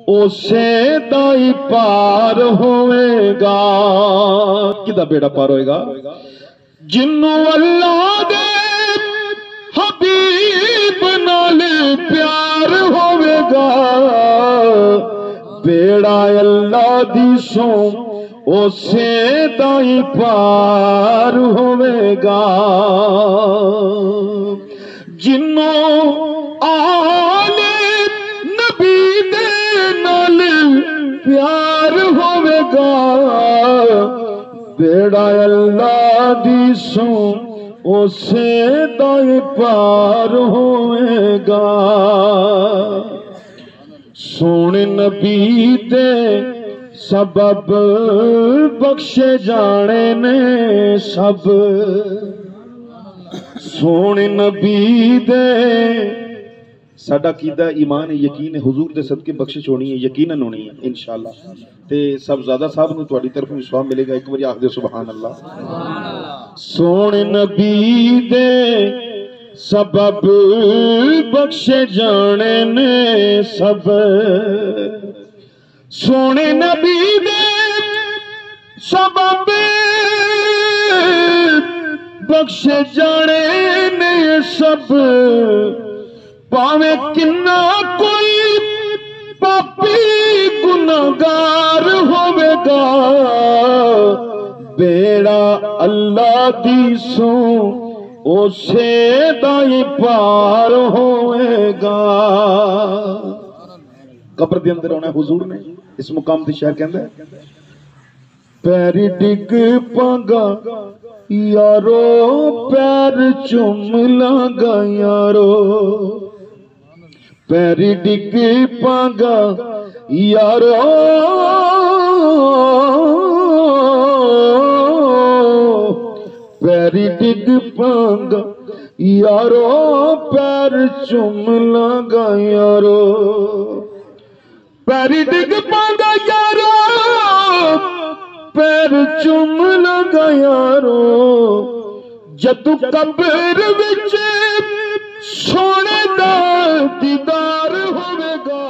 اسے دائی پار ہوئے گا. کدھا بیڑا پار ہوئے گا؟ جنوں اللہ دے حبیب نال پیار ہوئے گا. بیڑا اللہ دی سوں اسے دائی پار ہوئے گا. جنوں آل نبی دے نال پیار ہوئے گا. بیڑا اللہ دی سوں اسے دائی پار ہوئے گا. سونے نبی دے سبب بخشے جانے نے سب. سونے نبی دے ساڈا عقیدہ ایمان ہے یقین ہے حضور دے صدقے بخشش ہونی ہے یقیناً ہونی ہے انشاءاللہ. تے سب زیادہ صاحب نو تواڈی طرف بھی ثواب ملے گا. ایک بار آکھ دے سبحان اللہ. سونے نبی دے سبب بخشے جانے نے سب. سونے نبی دے سبب بخشے جانے نے سب. پاویں کنا کوئی پاپی گناہگار ہوئے گا. بیڑا اللہ دی سوں اسے دائی پار ہوئے گا. قبر دے اندر ہونا حضور نے اس مقام تے شہر کہندا ہے پیری ڈگ پانگا یارو پیر چوم لانگا یارو. پیری ڈگ پانگا یارو پیری ڈگ پانگا یارو پیر چوم لانگا یارو. پیری ڈگ پانگا یارو پیر چوم لانگا یارو. جدو قبر وچ سونے دا دیدار ہوئے گا.